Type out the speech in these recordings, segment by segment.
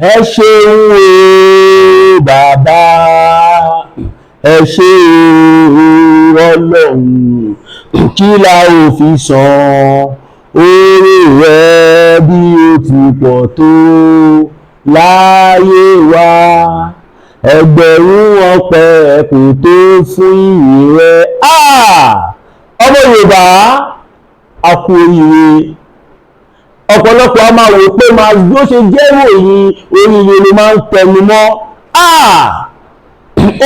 ẹ ṣeun o bàbá, ẹ ṣe o Ọlọ́run, kí la ó fi san oore rẹ bí ó ti pọ̀ tó láyé wa. Ẹgbẹ̀rún ọpẹ́ kò tó fún ìyìn rẹ. Ọmọ Yorùbá, a kú oríire. Ọ̀pọ̀lọpọ̀ a máa wò pé bó ṣe jẹ́ ìròyìn oríire ló máa ń tẹnu mọ́.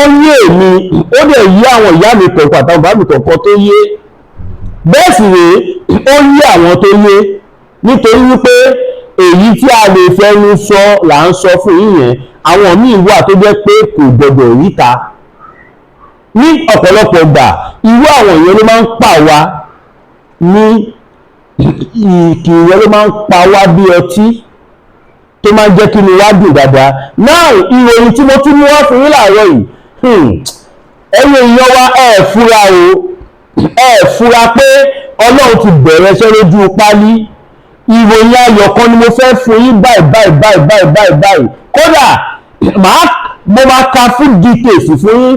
Ó yé èmi, ó dẹ̀ yé àwọn ìyá mi kọ̀ọ̀kan àtàwọn bàbá mi kọ̀ọ̀kan tó yé. Bẹ́ẹ̀ sì rèé, ó yé àwọn tó yé, nítorí wípé èyí tí a lè fẹnu sọ là ń sọ fún yín yẹn. Àwọn míì wà tó jẹ́ pé kò gbọdọ̀ ríta. Ní ọ̀pọ̀lọpọ̀ gbà, irú àwọn èèyàn ló máa ń pa wá ní ìkìrẹ́, ló máa ń pa wá bí ọtí tó máa ń jẹ́ kí ni wá dùn dáadáa. Now, ìròyìn tí mo tún mú wá fún yín láàárọ̀ yìí, ẹ̀yin èèyàn wa, ẹ fura o, ẹ fura pé Ọlọ́run ti bẹ̀rẹ̀ iṣẹ́ lójú pálí. Ìròyìn ayọ̀ kan ni mo fẹ́ fún yín báyìí. Kódà mo máa ka full details fún yín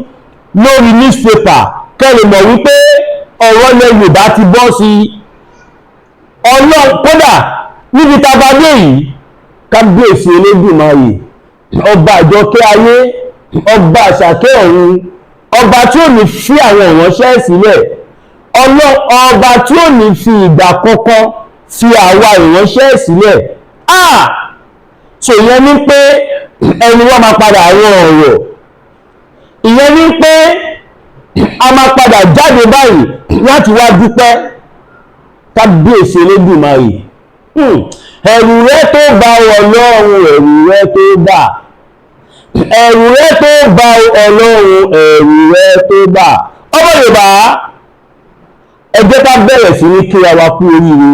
lórí newspaper kẹ́lẹ̀ mọ̀ wípé ọ̀rọ̀ ilẹ̀ Yorùbá ti bọ́ sí Ọlọ́run. Kódà níbi tabadé yìí, kábíyèsí Elédùmarè, ọba àjọkẹ́ ayé, ọba àṣàkẹ́ ọ̀run, ọba tí ò ní fi àwọn ìránṣẹ́ sílẹ̀, ọba tí ò ní fi ìgbà kankan fi àwa ìránṣẹ́ sílẹ̀. So ìyẹn ní pé ẹni wọ́n máa padà àwọn ọ̀rọ̀, ìyẹn ní pé a máa padà jáde báyìí láti wá dúpẹ́. Kábíyèsí Elédùmarè, ẹ̀rù rẹ tó bá Ọlọ́run, ẹ̀rù rẹ tó bá, ẹ̀rù rẹ tó bá Ọlọ́run, ẹ̀rù rẹ tó bá. Ọmọ Yorùbá, ẹ jẹ́ ká bẹ̀rẹ̀ sí ní kí wa kú oríire.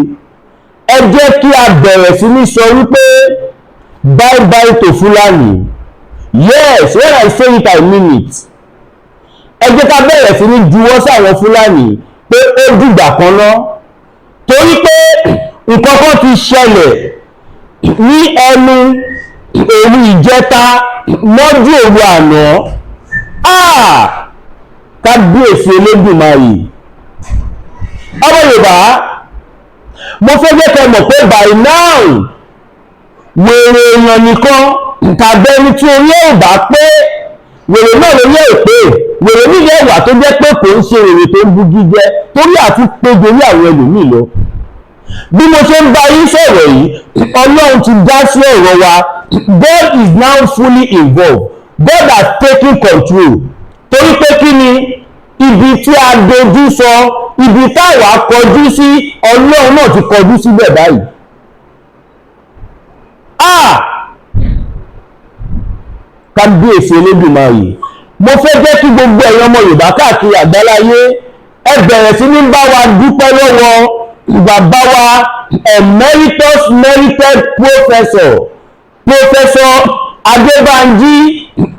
Ẹ jẹ́ kí a bẹ̀rẹ̀ sí ní sọ wípé bye bye to Fulani. Yes, when I say it, I mean it. Ẹ jẹ́ ká bẹ̀rẹ̀ sí ní juwọ́ sáwọn Fulani pé ó dìgbà kan náà, torí pé nǹkan kan ti ṣẹlẹ̀ ní ẹnu òru ìjẹta mọ́jú òru àná. Kábíyèsí Elédùmarè. Ọmọ Yorùbá, mo fẹ́ jẹ́ kẹ́ mọ̀ pé by now, wèrè èèyàn nìkan tàbí ẹni tí orí ẹ̀ ò bá pé, wèrè náà lórí ẹ̀ pé, wèrè nílẹ̀ ẹ̀wà tó jẹ́ pé kò ń ṣe wèrè tó ń bú jíjẹ torí àti péjọ ní àwọn ẹlòmíì lọ. Bí mo ṣe ń bá yín sọ̀rọ̀ yìí, Ọlọ́run ti dá sí ọ̀rọ̀ wa. God is now fully involved. God has taken control. Torí pé kí ni ibi tí a dojú sọ, ibi táwa kọjú sí, Ọlọ́run náà ti kọjú síbẹ̀ báyìí. Kábíyèsí Elédùmarè, mo fẹ́ jẹ́ kí gbogbo ẹ̀yin ọmọ Yorùbá káàkiri àgbáláyé ẹ bẹ̀rẹ̀ sí ní bá wa dúpẹ́ lọ́wọ́ bàbá wa emeritus merited professor Adébánjí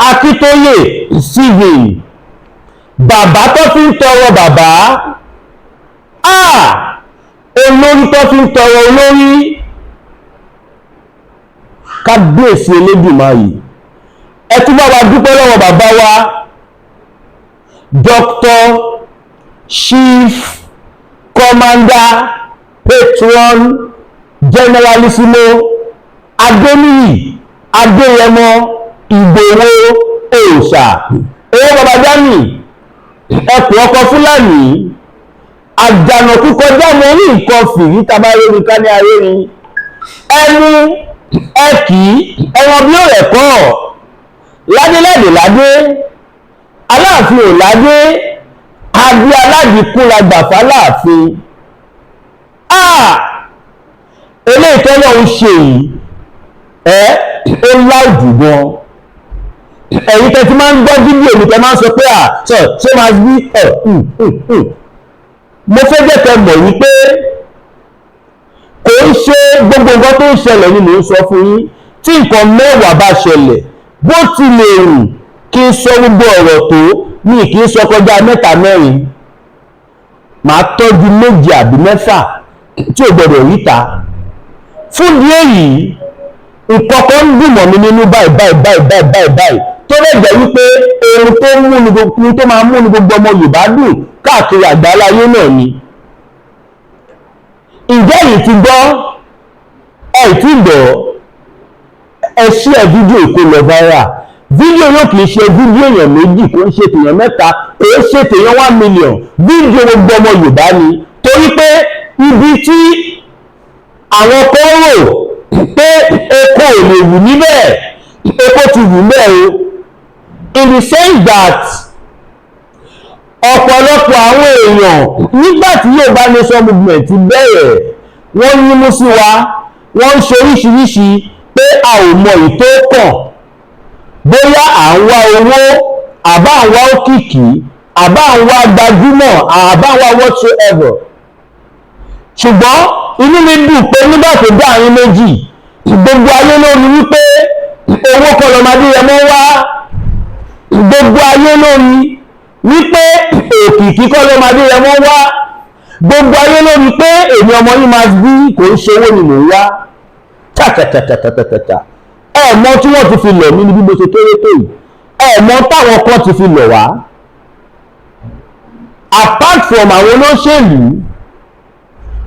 Akíntóyè Stephen, bàbá tó fi ń tọrọ bàbá, olórí tó fi ń tọrọ olórí. Kábíyèsí Elédùmarè, ẹ tún bá wa dúpẹ́ lọ́wọ́ bàbá wa Dr. Chief Commander Patron Generalissimo Adéníyì Adéyẹmọ Ìgbòho Òòṣà, owó bàbá Jami, ẹkùn ọkọ Fúlàní, àjànàkú kọjá mọ orí nǹkan fìrí tabaré ní ká ní ayé ni, ẹnu ẹkì ẹran bí ó rẹ̀ kọ́, ládé Aláàfin ò ládé, adé aládìkún la gbà fáláàfin. Eléyìí tọ́lọ́ ń ṣe yìí, ó láìjù gan. Ẹ̀yin tẹ́ ti máa ń gbọ́ fídíò mi tẹ́ máa ń sọ pé ṣé máa bí mo fẹ́ jẹ́ kẹ́ mọ̀ wípé kò ń ṣe gbogbo nǹkan tó ń ṣẹlẹ̀ ni mò ń sọ fún yín. Tí nǹkan mẹ́wàá bá ṣẹlẹ̀, bó ti lè rù kí n sọ gbogbo ọ̀rọ̀ tó, mi kì í sọ kọjá 3 4, màá tọ́jú 7 àbí 6 tí ò gbọdọ̀ ríta. Fún ìdí èyí, nǹkan kan ń dùn mọ́ mi nínú báyìí tó lè jẹ́ wípé ohun tó máa mú ní gbogbo ọmọ Yorùbá dùn káàkiri àgbáláyé náà ni. Ǹjẹ́ yìí ti gbọ́ ẹ̀ tí gbọ́ ẹ share fídíò kó lọ viral. Fídíò yóò kìí ṣe fídíò èèyàn méjì, kò ń ṣe tèèyàn mẹ́ta, kò ń ṣe tèèyàn 1 million. Fídíò gbogbo ọmọ Yorùbá ni, torí pé ibi tí àwọn kan rò pé epo ò lè wù níbẹ̀, epo ti wù níbẹ̀ o. In the sense that ọ̀pọ̀lọpọ̀ àwọn èèyàn nígbà tí Yorùbá Nation movement bẹ̀rẹ̀, wọ́n yínmú sí wa, wọ́n ń ṣe oríṣiríṣi pé a ò mọ ìtó kàn, bóyá à ń wá owó, àbá ń wá òkìkí, àbá ń wá gbajúmọ̀, àbá ń wá whatsoever. Ṣùgbọ́n inú mi dùn pé nígbà tó dá àárín méjì, gbogbo ayé ló ní wípé owó kọ́ lọ́mọdé yẹn mọ́ wá, gbogbo ayé ló ní wípé òkìkí kọ́ lọ́mọdé yẹn mọ́ wá, gbogbo ayé ló ní pé èmi ọmọ yín máa bí kò ń ṣe owó ni mò ń wá. Tàtàtàtàtàtàtà ẹ̀mọ tí wọ́n ti fi lọ̀ mí ní bí mo ṣe kéré tó yìí, ẹ̀mọ táwọn kan ti fi lọ̀ wá. Apart from àwọn olóṣèlú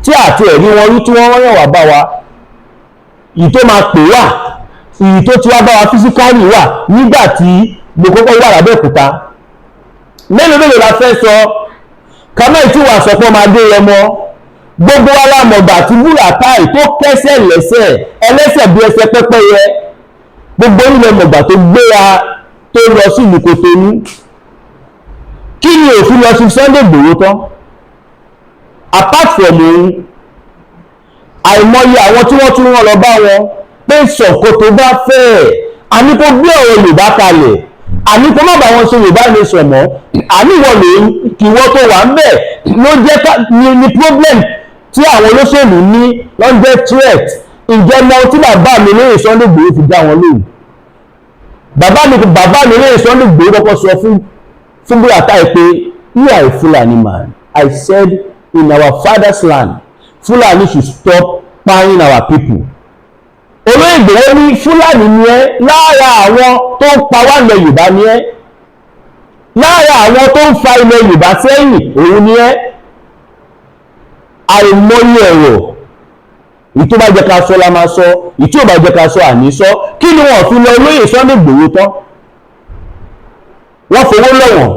tí àti ẹ̀rí wọn rí tí wọ́n rán wá bá wa, ìyí tó máa pè wá, ìyí tó ti wá bá wa physically wà nígbà tí mo kọ́kọ́ wà lábẹ́òkúta. Mélòó la fẹ́ sọ kàmáì tí wàá sọ pé máa dé ọmọ gbogbo wa lámọ̀gbà tí Buratai tó kẹ́sẹ̀ lẹ́sẹ̀ ẹlẹ́sẹ̀ bí ẹsẹ̀ pẹ́pẹ́yẹ, gbogbo ilẹ̀ mọ̀gbà tó gbéra tó lọ sí ìlú Kòtónú. Kí ni òfin lọ sí Sunday Igboho tán? Apart from òun, àìmọye àwọn tí wọ́n tún rán lọ bá wọn pé Sọ̀kòtò bá fẹ́ àní kó gbé ọ̀rọ̀ Yorùbá kalẹ̀, àní kó má bá wọn ṣe Yorùbá Nation mọ́, àní wọ́n lè kí wọ́n tó wà ń bẹ̀ ló jẹ́ ní problem tí àwọn olóṣèlú ní lọ́jẹ́ threat. Ǹjẹ́ mọ tí bàbá mi lóye Sunday Igboho fi dá wọn lóhùn? Bàbá mi lóye Sunday Igboho kọ́kọ́ sọ fún Buratai pé you are a Fulani man. I said in our father's land, Fulani should stop buying our people. Olóyè Igboho ní Fulani ni ẹ́, lára àwọn tó ń pa wá ilẹ̀ Yorùbá ni ẹ́, lára àwọn tó ń fa ilẹ̀ Yorùbá sẹ́yìn òun ni ẹ́. Àìmọye ọ̀rọ̀ ìtó bá jẹ́ ká sọ la máa sọ, ìtí ò bá jẹ́ ká sọ àní sọ. Kí ni wọ́n fi lọ olóyè Sunday Igboho tán? Wọ́n fowó lọ̀ wọ́n,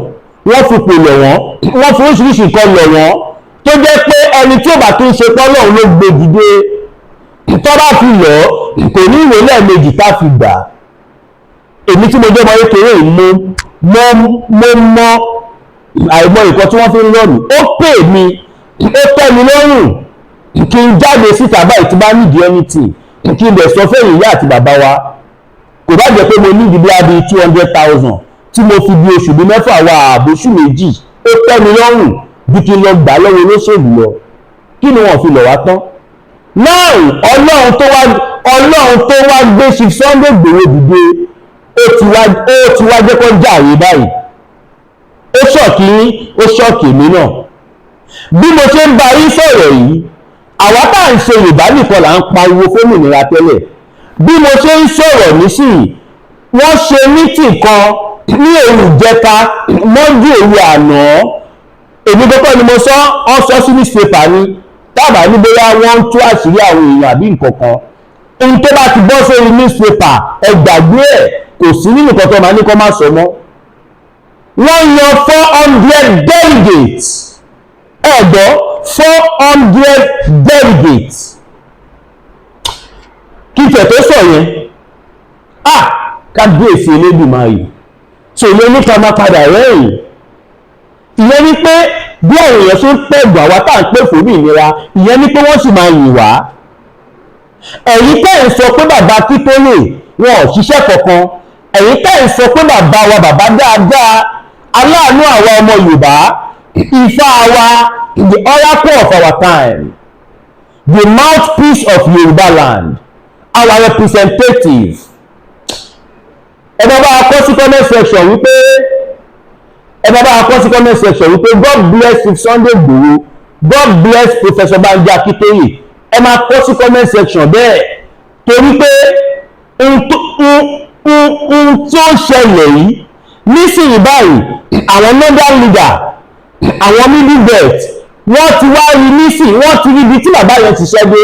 wọ́n fi pè lọ̀ wọ́n, wọ́n fi oríṣiríṣi nǹkan lọ̀ wọ́n, tó jẹ́ pé ẹni tí ò bá tún ṣe pọ́lọ́run ló gbé dìde, tó bá fi lọ kò ní ìwé lẹ́ẹ̀mejì tá fi gbà. Èmi tí mo jẹ́ ọmọ kékeré yìí mo mọ àìmọ̀ nǹkan tí wọ́n fi ń lọ̀ mí. Ó pè mí, ó tẹ́ mi lọ́rùn kí n jáde síta báyìí tí bá nídìí anything, kí n dẹ̀ sọ fẹ́yìn ìyá àti bàbá wa. Kò bá jẹ́ pé mo nídìí bí i 200,000 tí mo fi bí oṣù bí mẹ́fà wà àbóṣù méjì, ó tẹ́ mi lọ́rùn bí kí n lọ gbà lọ́wọ́ olóṣèlú lọ. Kí ni wọ́n fi lọ̀ wá tán? Now Ọlọ́run tó wá gbé Chief Sunday Igboho dìde, ó ti wá jẹ́ kó jàre báyìí. Ó ṣọ̀kì yín, ó ṣọ̀kì mi náà. Bí mo ṣe ń bá yín sọ̀rọ̀ yìí, àwa tá à ń ṣe Yorùbá nìkan là ń pariwo fómìnira tẹ́lẹ̀. Bí mo ṣe ń sọ̀rọ̀ nísìnyí, wọ́n ṣe mítì kan ní òru ìjẹta mọ́jú òru àná. Èmi kọ́kọ́ ni mo sọ, ọ́ sọ sí newspaper ni, tábà ní bóyá wọ́n ń tú àṣírí àwọn èèyàn àbí nǹkan kan. Ohun tó bá ti bọ́ sórí newspaper, ẹ gbàgbé ẹ̀, kò sí nínú nǹkan tó máa ní kó má sọ mọ́. Wọ́n yan 400 delegates. Ẹ̀gbọ́ 400 delegates. Kí tẹ̀ tó sọ yẹn, kábíyèsí Elédùmarè. So ìyẹn ní ká máa padà rẹ́rìn. Ìyẹn ní pé bí àwọn èèyàn ṣe ń pẹ̀gbọ́ àwa tá à ń pè fún ìnira, ìyẹn ní pé wọ́n sì máa yìn wá. Ẹ̀yin tẹ́ ń sọ pé bàbá Akíntólè wọn ò ṣiṣẹ́ kankan. Ẹ̀yin tẹ́ ń sọ pé bàbá wa bàbá dáadáa, aláàánú àwa ọmọ Yorùbá, Ifá wa, the oracle of our time, the mouthpiece of Yoruba land, our representative. Ẹ bá bá a kọ sí comment section wípé God bless Chief Sunday Igboho, God bless Professor Banji Akintoye. Ẹ máa kọ sí comment section bẹ́ẹ̀, torí pé ohun tí ó ṣẹlẹ̀ yìí nísìnyí báyìí, àwọn northern leader, àwọn middle belt, wọ́n ti wá rí nísìnyí, wọ́n ti rí ibi tí bàbá yẹn ti ṣẹ́ dé.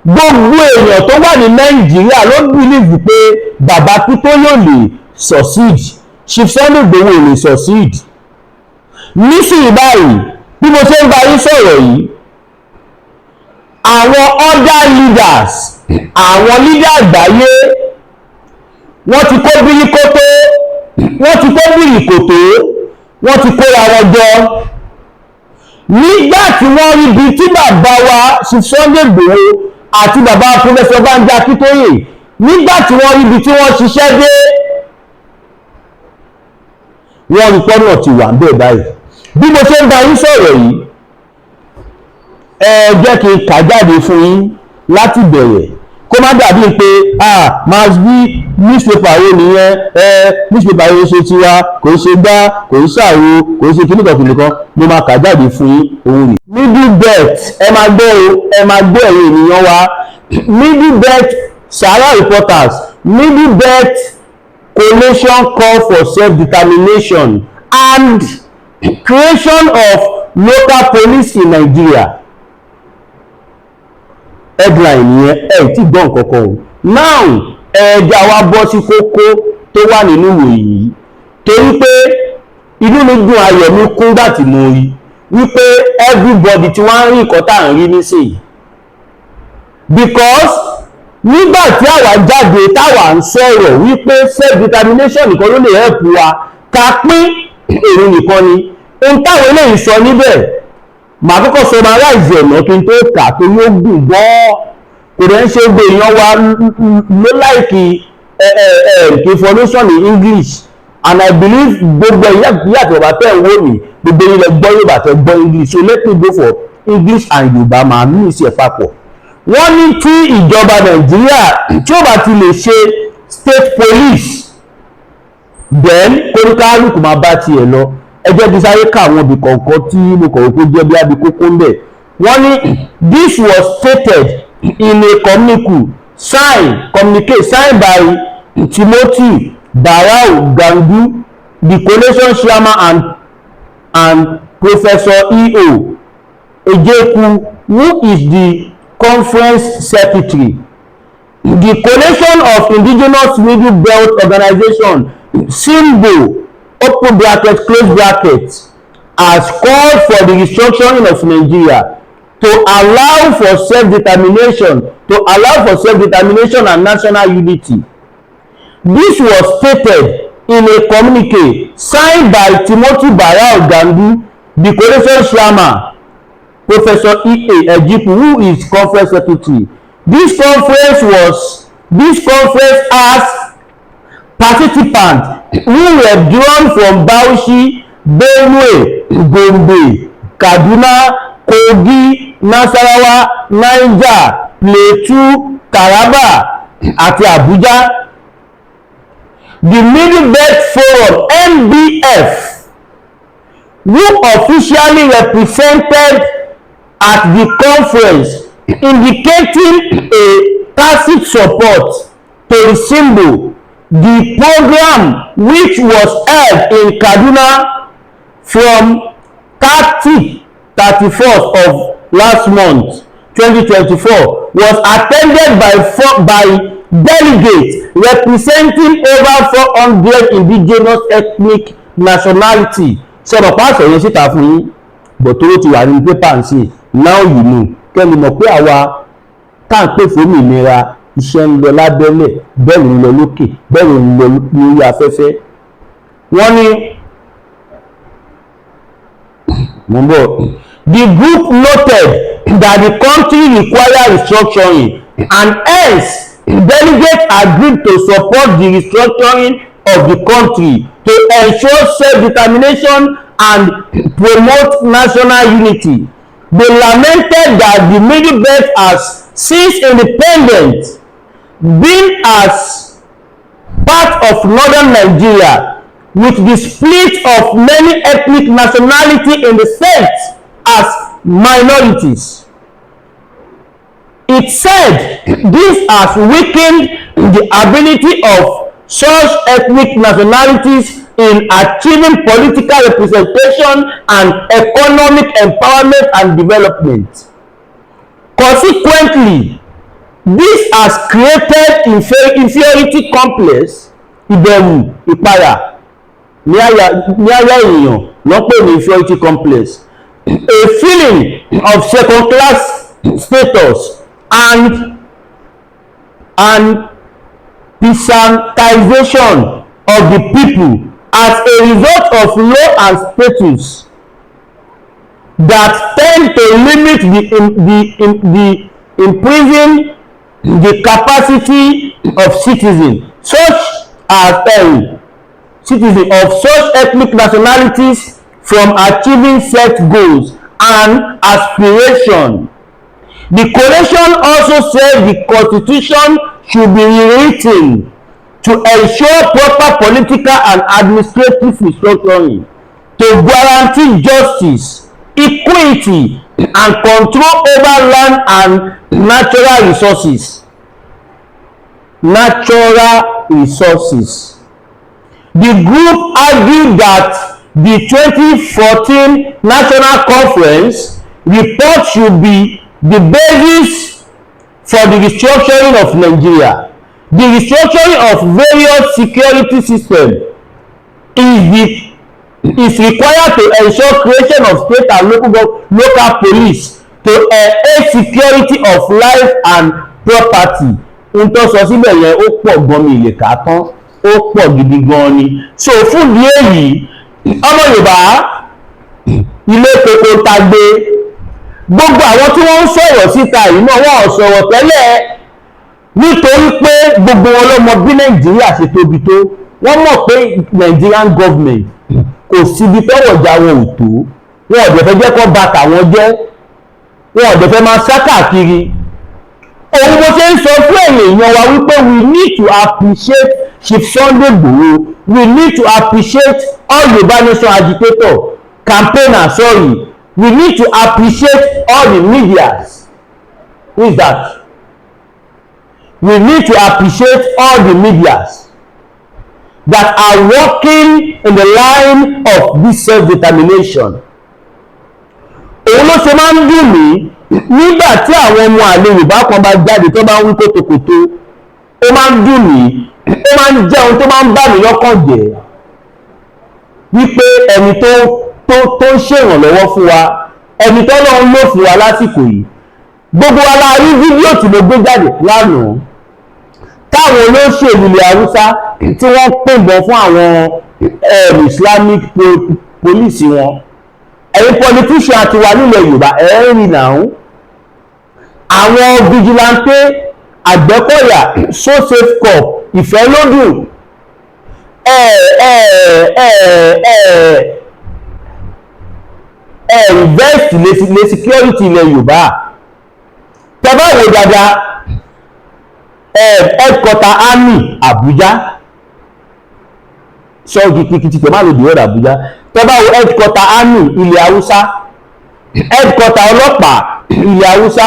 Gbogbo èèyàn tó wà ní Nàìjíríà ló believe pé bàbá Akíntóyè lè succeed, Chief Sunday Igboho lè succeed. Nísìnyí báyìí bí mo ṣe ń bá yín sọ̀rọ̀ yìí, àwọn other leaders, àwọn leader àgbáyé, wọ́n ti kó bíríkótó, wọ́n ti kó bíríkótó, wọ́n ti kóra wọn jọ. Nígbà tí wọ́n rí ibi tí bàbá wa Chief Sunday Igboho àti bàbá Professor Banji Akíntóyè, nígbà tí wọ́n rí ibi tí wọ́n ṣiṣẹ́ dé, wọ́n rí pọ́nà ti wà ń bẹ̀ báyìí. Bí mo ṣe ń bá yín sọ̀rọ̀ yìí, ẹ jẹ́ kí n kà jáde fún yín láti bẹ̀rẹ̀, kó má dàbí pé máa bí newspaper wo nìyẹn, newspaper yóò ṣe tiwa, kò ṣe gbá, kò ṣàwo, kò ṣe kìnnìkan, mo máa kà jáde fún yín òun rè. Middle belt, ẹ máa gbọ́ o, ẹ máa gbọ́ ẹ̀yin ènìyàn wa. Middle belt Sahara reporters, Middle belt coalition call for self-determination and creation of local police in Nigeria. Headline yẹn ẹ ti gbọ́ nǹkan kan o. Now ẹ̀ẹ́dà wa bọ́ sí kókó tó wà nínú ìwé yìí, torí pé inú mi dùn, ayọ̀ mi kún gbà tí mo rí wípé everybody tí wọ́n ń rí nǹkan tá à ń rí nísìnyí, because nígbà tí àwa jáde táwa ń sọ̀rọ̀ wípé self determination nìkan ló lè help wa, ká pín èrò nìkan ni ohun táwọn eléyìí sọ níbẹ̀. Màá kọ́kọ́ summarize ẹ̀nà kí n tó kà tó yóò gùn gan-an. Kò dẹ̀ ń ṣe gbé èèyàn wa ló láìkì information in English, and I believe gbogbo ìyàtọ̀ bàbá tẹ̀ ń wò mí, gbogbo ilẹ̀ gbọ́ Yorùbá tẹ̀ gbọ́ English, so let me go for English and Yorùbá, màá mú ìṣe papọ̀. Wọ́n ní tí ìjọba Nàìjíríà tí ó bá ti lè ṣe state police, then kóníkálùkù máa bá tiẹ̀ lọ. Ẹ jẹ́ kí sáré ká àwọn ibì kọ̀ọ̀kan tí mo kọ̀wé kó jẹ́ bí abí kókó ń bẹ̀. Wọ́n ní this was stated in a communique signed by Timothy Barau Gandu, the coalition chairman, and Professor E.O. Ejeku, who is the conference secretary. The coalition of indigenous middle belt organization, Gbo, open bracket, close bracket, has called for the restructuring of Nigeria to allow for self-determination, and national unity. This was stated in a communique signed by Timothy Barau Gandu, the coalition chairman, Professor E.A. Ejiku, who is conference secretary. This conference has participants who were drawn from Bauchi, Benue, Gombe, Kaduna, Kogi, Nasarawa, Niger, Plateau, Taraba, àti Abuja. The Middle Belt Forum (MBF), who officially represented at the conference, indicating a tacit support to the symbol. The program, which was held in Kaduna from 31st of last month 2024, was attended by delegates representing over 400 indigenous ethnic nationality. Sọ̀rọ̀ pàṣẹ yẹn síta fún yín, but tó ti wà ní pépà ń sìn, now you know. Kẹ́ni mọ̀ pé àwa tá à ń pè fún òmìnira, iṣẹ́ ń lọ lábẹ́lẹ̀, bẹ́ẹ̀ ń lọ lókè, bẹ́ẹ̀ ń lọ lórí afẹ́fẹ́. Wọ́n ní the group noted that the country requires restructuring, and hence delegates agreed to support the restructuring of the country to ensure self-determination and promote national unity. They lamented that the Middle Belt has, since independence, been as part of northern Nigeria, with the split of many ethnic nationalities in the state as minorities. It said this has weakened the ability of such ethnic nationalities in achieving political representation and economic empowerment and development. Consequently, this has created inferiority complex, ìbẹ̀rù ìpayà ní àyà èèyàn ló pè ní inferiority complex, a feeling of second class status and peasantization of the people as a result of law and status that tend to limit the imprison the capacity of citizens of such ethnic nationalities from achieving set goals and aspirations. The coalition also said the constitution should be rewritten to ensure proper political and administrative restructuring, to guarantee justice, equity, and control over land and natural resources. The group argued that the 2014 National Conference report should be the basis for the restructuring of Nigeria. The restructuring of various security systems is required to ensure creation of state and local police to enhance security of life and property. Ohun tó sọ síbẹ̀ yẹn ó pọ̀ gan mi lè kà tán, ó pọ̀ gidi gan ni. So fún ìdí èyí, ọmọ Yorùbá ilé koko ta gbé, gbogbo àwọn tí wọ́n ń sọ̀rọ̀ síta yìí náà wọ́n ò sọ̀rọ̀ tẹ́lẹ̀ nítorí pé gbogbo wọn ló mọ bí Nàìjíríà ṣe tóbi tó. Wọ́n mọ̀ pé Nigerian government kò síbi tọ́wọ̀jà wọn ò tó, wọn ò dẹ̀ fẹ́ jẹ́ kó bà tàwọn jẹ́, wọn ò dẹ̀ fẹ́ máa sá káàkiri. Òun bó ṣe ń sọ fún èèyàn wa wípé we need to appreciate Chief Sunday Igboho, we need to appreciate all Yoruba Nation agitators, campaigners, sorry, we need to appreciate all the medias. Who is that? We need to appreciate all the medias that are working in the line of this self-determination. Òun ló ṣe máa ń dùn mí nígbà tí àwọn ọmọ àlè Yorùbá kan bá jáde tó bá ń wí kótókótó, ó máa ń dùn mí, ó máa ń jẹ́ ohun tó máa ń bà mí lọ́kàn jẹ́ wípé ẹni tó ń ṣèrànlọ́wọ́ fún wa, ẹni tó lọ́n lò fún wa lásìkò yìí. Gbogbo wa la rí fídíò tí mo gbé jáde lánàá táwọn olóṣèlú ilẹ̀ Haúsá tí wọ́n pèbọn fún àwọn Islamic police wọn. Ẹ̀yin politician ti wà nílẹ̀ Yorùbá rí náà, àwọn vigilante Àgbẹ̀kọ̀yà, So Safe Corp, Ìfẹ́lódùn, invest lé security ilẹ̀ Yorùbá. Tẹ́bá wo dáadáa headquarter army Abuja, sọ́ọ̀gì kìkìtì tẹ́bá lòdì ọ̀rọ̀ Abuja. Tẹ́bá wo headquarter army ilẹ̀ Haúsá, headquarter ọlọ́pàá ilẹ̀ Haúsá,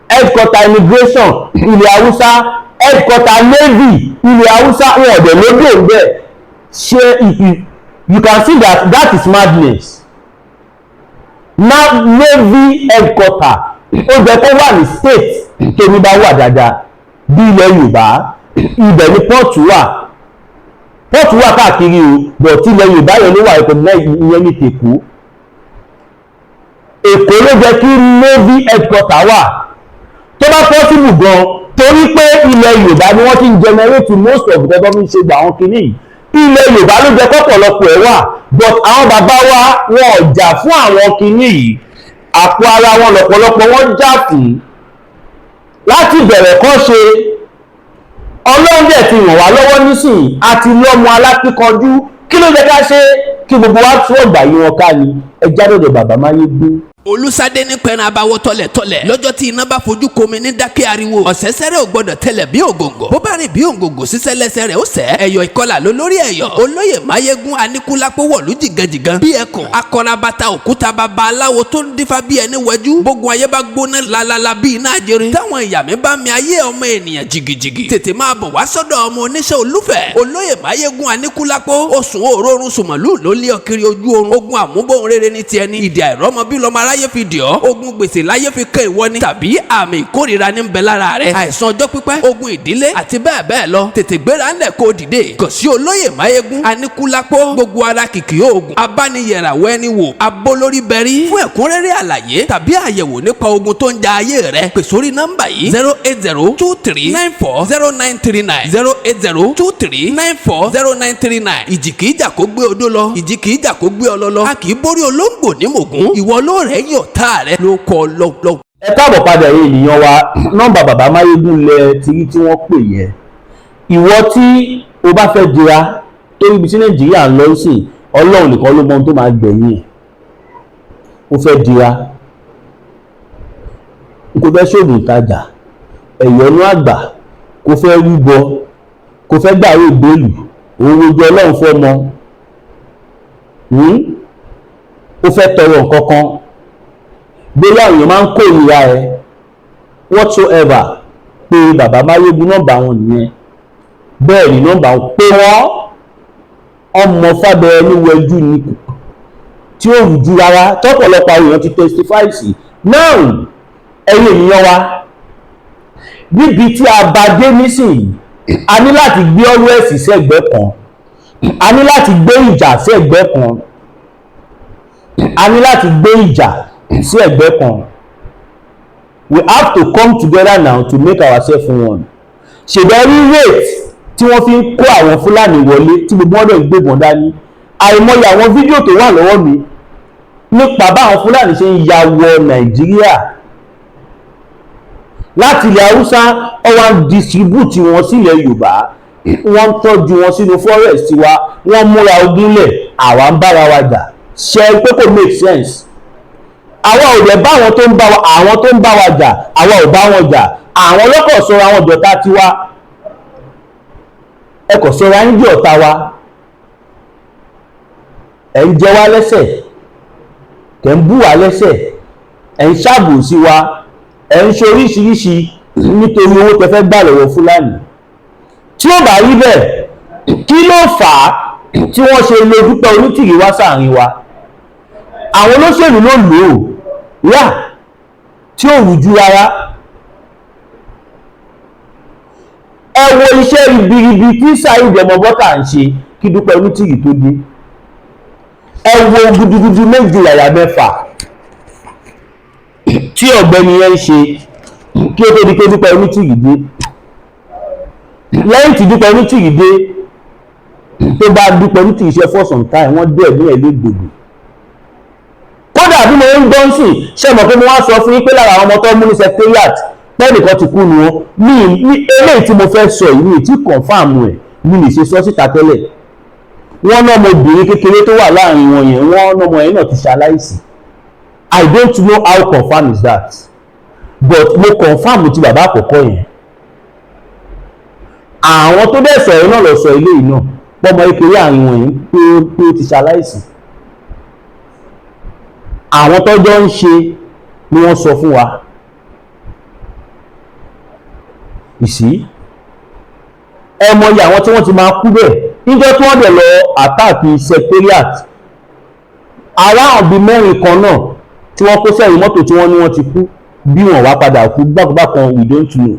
headquarter immigration ilẹ̀ Haúsá, headquarter navy ilẹ̀ Haúsá, wọn ọ̀dẹ̀ lódò ń bẹ̀. Ṣé you can see that is madness. Now navy headquarter ó jẹ́ kó wà ní state tó ní bá wà dáadáa bí ilẹ̀ Yorùbá, ibẹ̀ ni pọ́ọ̀tù wà káàkiri o, but ilẹ̀ Yorùbá yẹn ló wà recognize ìyẹn ní tèkó. Èkó ló jẹ́ kí navy headquarter wà tó bá possible gan, torí pé ilẹ̀ Yorùbá ni wọ́n ti ń generate most of the government ṣe gbà wọn kìíní. Ilẹ̀ Yorùbá ló jẹ́ kọ́pọ̀lọpọ̀ ẹ̀ wà, but àwọn bàbá wa wọn ò jà fún àwọn kìíní yìí, àpò ara wọn lọ́pọ̀lọpọ̀ wọn jà fún láti bẹ̀rẹ̀ kọ́ ṣe. Ọlọ́run dẹ̀ ti ràn wá lọ́wọ́ nísìnyí, àti lọ́mọ alákíkanjú. Kí ló jẹ́ ká ṣe kí gbogbo wa tún ọ̀gbà yí wọn ká ni? Ẹ jáde bàbá máyé gbé. Olúsadé ní pẹran abáwọ tọ̀lẹ̀tọ̀lẹ̀ lọ́jọ́ tí iná bá fojú komi ní dákẹ́ ariwo ọ̀sẹ̀sẹ̀rẹ̀ ò gbọ́dọ̀ tẹ̀lẹ̀ bí ògòǹgò bó bá rìn bí ògòǹgò sísẹ́ lẹ́sẹ̀ rẹ̀ ó sẹ́ ẹ̀yọ̀ ìkọlà ló lórí ẹ̀yọ̀ olóyè máyégún aníkúlápó wọ̀lú jìgànjìgàn bí ẹkùn akọrabata òkúta baba aláwo tó ń dífá bí ẹni wẹjú gbogbo ayé bá gbóná lalala bí iná ajere táwọn ìyá mi bá mi ayé ọmọ ènìyàn jìgìjìgì tètè máa bọ̀ wá sọ́dọ̀ ọmọ oníṣẹ́ olúfẹ̀ olóyè máyégún aníkúlápó oṣù òórùn sùmọ̀lú ló lé ọkiri ojú oorun ogun àmúbọ̀n rere ní tiẹ̀ ní ìdí àìrọ́mọ bí lọ́mọ aráyé fi dì ọ́ ogun gbèsè láyé fi kẹ́ ìwọ ni tàbí àmì ìkórìíra ní bẹ lára rẹ àìsàn ọjọ́ pípẹ́ ogun ìdílé àti bẹ́ẹ̀ bẹ́ẹ̀ lọ tètè gbéra ńlẹ̀ kó dìde kàn sí olóyè máyégún aníkúlápó gbogbo ara kìkì oògùn abániyẹ̀ràwọ̀ ẹni wò abólórí bẹ̀rí fún ẹ̀kúnrẹ́rẹ́ àlàyé tàbí àyẹ̀wò nípa ogun tó ń ja ayé rẹ pè sórí nọ́mbà yìí 08023940939 08023940939 ìjì kìí jà kó gbé odó lọ ìjì kìí jà kó gbé ọlọ́lọ́ a kìí borí olóńgbò ní mògún ìwọ ló rẹ̀ yàn tá rẹ ló kọ lọ́wọ́. ẹ káàbọ̀ padà yìí ènìyàn wa nọ́mbà bàbá máyégún lẹ tìrí tí wọ́n pè yẹn ìwọ tí o bá fẹ́ dira tó ibi tí nàìjíríà ń lọ sí ọlọ́run nìkan ló mọ ohun tó máa gbẹ̀yìn ẹ̀ o fẹ́ dira kò fẹ́ ṣògùn ìtajà ẹ̀yọ́nú àgbà kò fẹ́ rúbọ kò fẹ́ gbàwé ìgbélù òun ojú ọlọ́run fọ́mọ ó fẹ́ tọrọ nǹkan kan bóyá èèyàn máa ń kó ìlera ẹ whatsoever pé bàbá máyégún nọ́mbà wọn nìyẹn bẹ́ẹ̀ ni nọ́mbà wọn pé wọ́n ọmọ fábẹ́rẹ́ níwẹ̀jú ni tí ó rújú rárá tọ́pọ̀lọpọ̀ àwọn èèyàn ti testify sí now ẹ̀yin ènìyàn wa níbi tí a bá dé nísìnyí a ní láti gbé ọ̀rọ̀ ẹ̀sìn sẹ́gbẹ́ kan a ní láti gbé ìjà sẹ́gbẹ́ kan a ní láti gbé ìjà sí ẹ̀gbẹ́ kan we have to come together now to make ourselves one ṣèbẹ̀rí rate tí wọ́n fi ń kó àwọn fúlàní wọlé tí gbogbo wọn dẹ̀ ń gbébọn dání àìmọye àwọn fídíò tó wà lọ́wọ́ mi nípa báwọn fúlàní ṣe ń ya wọ nàìjíríà láti ilẹ̀ haúsá ọwọ́ ń distribute wọn sílẹ̀ yorùbá wọ́n ń tọ́jú wọn sínú forest wa wọ́n múra ogúnlẹ̀ àwa ń bára wa jà ṣe pé kò make sense àwa ò dẹ̀ bá àwọn tó ń bá wa jà àwa ò bá wọn jà àwọn ọlọ́kọ̀ sọra wọn jọ̀tá tiwa ẹ kò sọra ń jẹ́ ọ̀tá wa ẹ̀ ń jẹ wá lẹ́sẹ̀ kẹ̀ ń bú wa lẹ́sẹ̀ ẹ̀ ń ṣàbòsí wa ẹ̀ ń ṣe oríṣiríṣi nítorí owó tẹ́ fẹ́ gbà lọ́wọ́ fúlàní tí ó bá rí bẹ́ẹ̀ kí ló fà á tí wọ́n ṣe lo Dúpẹ́ Onítìrí wá sáàrin wa àwọn olóṣèlú ló lò ó yá tí ó rújú rárá ẹ wo iṣẹ́ ribiribi tí Saheed Ọmọbọ́tà ń ṣe kí Dúpẹ́ Onítìrí tó dé ẹ wo gudugudu méjì yàyà mẹ́fà tí ọ̀gbẹ́ni yẹn ń ṣe kí ó tó di pé Dúpẹ́ Onítìrí dé lẹ́yìn tí Dúpẹ́ Onítìrí dé tó bá Dúpẹ́ Onítìrí ṣe for some time wọ́n dé ẹ̀mí ẹ̀ légbodò kódà bí mo ń gbọ́n sí ṣe mọ̀ pé mo wá sọ fún yín pé lára àwọn ọmọ tó mú ní secretariat pẹ́ẹ́nìkan ti kú nu wọn ní eléyìí tí mo fẹ́ sọ yìí ní tí confam ẹ̀ mi lè ṣe sọ síta tẹ́lẹ̀ wọ́n náà ọmọbìnrin kékeré tó wà láàrin wọn yẹn wọ́n náà ọmọ yẹn náà ti ṣaláìsí I don't know how confam is that but mo confam ti bàbá àkọ́kọ́ yẹn àwọn tó dẹ̀ sọ̀rọ̀ náà lọ sọ eléyìí náà pọ́mọ kékeré àárín wọn yẹn pé ó ti ṣaláìsí àwọn tọ́jọ́ ń ṣe ni wọ́n sọ fún wa ìsí ẹmọye àwọn tí wọ́n ti máa kú bẹ́ẹ̀ níjọ́ tí wọ́n dẹ̀ lọ àtàkì secretariat around bíi mẹ́rin kan náà tí wọ́n kó sẹ́yìn mọ́tò tí wọ́n ní wọ́n ti kú bí wọ́n wá padà kú gbàgbàkan we don't know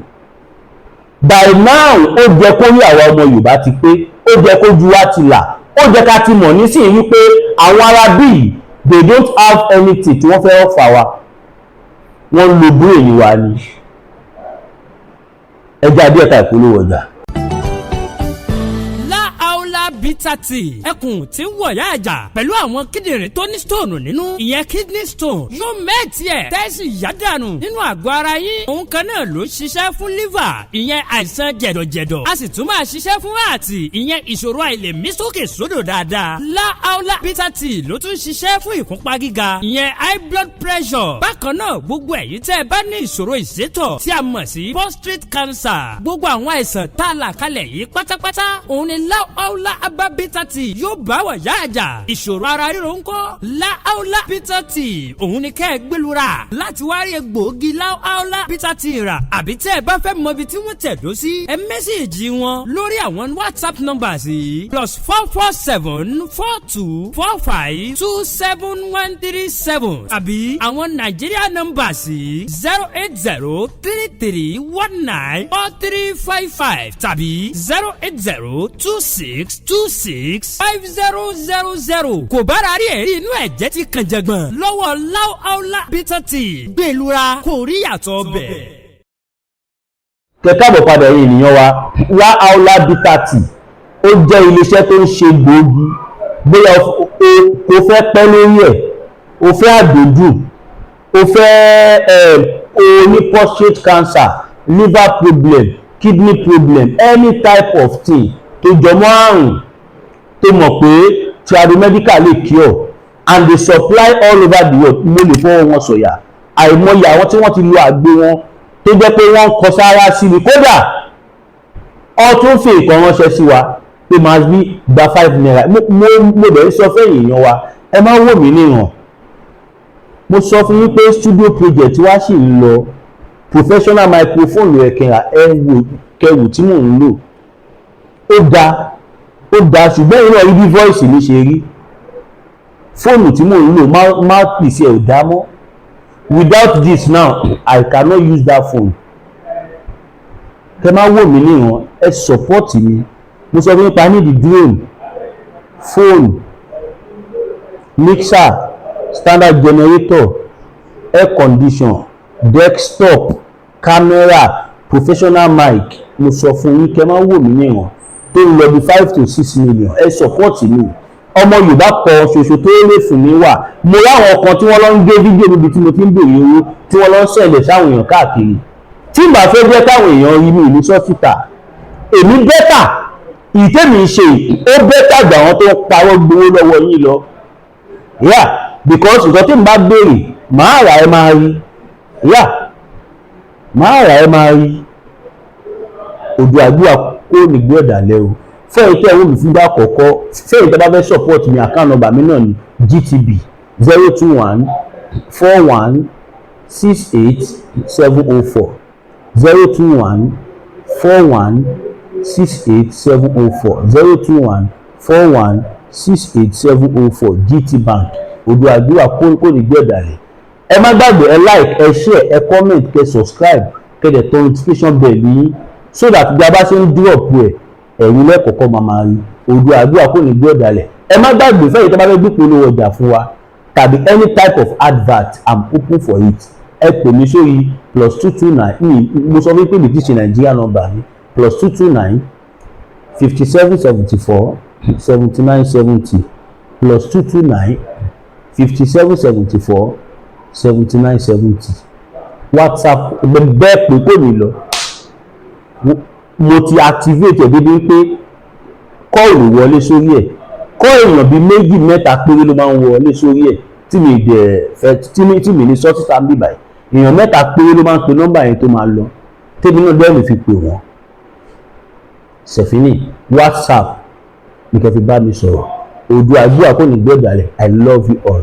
by now ó jẹ́ kó rí àwa ọmọ Yorùbá ti pé ó jẹ́ kó ju wá ti là ó jẹ́ ká ti mọ̀ nísìnyí wípé àwọn ará bíi they don't have anything tí wọ́n fẹ́ offer wa wọ́n lo brain wa ni ẹjẹ́ adé ẹ̀ka ìpolówó ọjà. bitter tea ẹkùn tí ń wọ̀yá àjà pẹ̀lú àwọn kíndìnrín tó ní stone nínú ìyẹn kidney stone yóò mẹ́ẹ̀tì ẹ̀ tẹ́sí yádànù nínú àgọ́ ara yín òun kan náà ló ṣiṣẹ́ fún liver ìyẹn àìsàn jẹ̀dọ̀jẹ̀dọ̀ a sì tún máa ṣiṣẹ́ fún àti ìyẹn ìṣòro àìlèmí sókè sódò dáadáa láàólà bitter tea ló tún ṣiṣẹ́ fún ìfúnpá gíga ìyẹn high blood pressure bákan náà gbogbo ẹ̀yin tẹ́ ẹ bá ní ìṣòro ìsétọ̀ tí a mọ̀ sí prostate cancer gbogbo àwọn àìsàn tá a là kalẹ̀ yìí pátápátá òun ni láàólà herbal bitter tea yóò bá wà yá àjà ìṣòro ara ríro ńkọ́ láàólà bitter tea òun ni kẹ́ ẹ gbẹlura láti wá rí egbòogi láàólà bitter tea rà àbí tẹ́ ẹ bá fẹ́ mọ ibi tí wọ́n tẹ̀dó sí ẹ mẹ́sẹ̀gì wọn lórí àwọn WhatsApp numbers yìí +44742452737 àbí àwọn Nigeria numbers yìí 08033194355 tàbí 08026265000 kò bára rí ẹ̀rí inú ẹ̀jẹ̀ ti kàn jẹ̀gbọ̀n lọ́wọ́ láàólà bitter tea gbẹlura kò rí yàtọ̀ bẹ́ẹ̀. Kẹ́kàbọ̀ padà yìí ènìyàn wa láàólà bitter tea ó jẹ́ iléeṣẹ́ tó ń ṣe gbòógì bóyá o fẹ́ pẹ́ lórí ẹ̀ o fẹ́ àdójù o fẹ́ o ní prostate cancer liver problem kidney problem any type of thing tó jọmọ́ àrùn tó mọ̀ pé Tradimedical lè cure and they supply all over the world mo lè fọwọ́ wọn sọ̀yà àìmọye àwọn tí wọ́n ti lo àgbo wọn tó jẹ́ pé wọ́n kọ sára sí ni kódà ọtún fi nǹkan ránṣẹ́ sí wa pé máa bí gba 5 naira mo bẹ̀rẹ̀ sọ fẹ́yìn èèyàn wa ẹ má wò mí níran mo sọ fún yín pé studio project wa sì ń lọ professional microphone rẹ̀ kẹwù tí mò ń lò ó dáa ṣùgbọ́n ìran ibi voice mi ṣe rí fóònù tí mò ń lò mouthpiece ẹ̀ ò dá mọ́ without this now I cannot use that phone kẹ má wò mí níran ẹ support mi mo sọ fún yín pa ní the drone phone mixer standard generator air condition desktop camera professional mic mo sọ fún yín kẹ má wò mí níran tó ń lọ bí 5 to 6 million ẹ support mi ọmọ Yorùbá kan ṣoṣo tó lè fún mi wà mo láwọn kan tí wọ́n lọ ń gbé fídíò níbi tí mo ti ń béèrè owó tí wọ́n lọ ń sẹ̀lẹ̀ sáwọn èèyàn káàkiri tí n bá fẹ́ jẹ́ káwọn èèyàn rí mi ìlú sọ́tìtà èmi bẹ́tà ìtẹ́mi ṣe ó bẹ́tà gbà wọ́n tó parọ́ gbowó lọ́wọ́ yín lọ yeah because nǹkan tí n bá béèrè màá rà ẹ máa rí yeah màá rà ẹ máa rí Odò Àdúrà kó nìgbé ọ̀dàlẹ̀ o fẹ́yìn tẹ́ ẹ̀wọ̀n mi fún bá àkọ́kọ́ fẹ́yìn tẹ́ bá fẹ́ support mi account number mi náà ni GTB 02141687040 02141687040 02141687040 GT Bank Odò Àdúrà kó nìgbé ọ̀dàlẹ̀ ẹ má gbàgbé ẹ like ẹ share ẹ comment kẹ subscribe kẹ dẹ̀ tọ notification bell yín so that bí a bá ṣe ń drop ẹ̀ ẹ̀yin lẹ́kọ̀ọ́kọ́ máa rí Odò Àdúrà kò ní gbé ọ̀dàlẹ̀ ẹ má gbàgbé fẹ́yìn tó bá fẹ́ gbípolówó ọjà fún wa tàbí any type of advert I'm open for it ẹ pè mí sórí +229 mo sọ wípé mi ti ṣe Nigeria number mi +229 5774 7970 +229 5774 7970 WhatsApp bẹ́ẹ̀ pé kò ní lọ mo ti activate ẹ̀ débi pé kọ́ọ̀lù wọlé sórí ẹ̀ kọ́ èèyàn bíi méjì mẹ́ta péré ló máa ń wọlé sórí ẹ̀ tí mi dẹ̀ fẹ́ tí mi ní sọ́títà ń bì báyìí èèyàn mẹ́ta péré ló máa ń pe nọ́mbà yẹn tó máa lọ tèmi náà bẹ́ẹ̀ mi fi pè wọ́n Sẹ̀fínì WhatsApp ní kẹ́ fi bá mi sọ̀rọ̀ Odò Àdúrà kò ní gbé ọ̀dàlẹ̀ I love you all.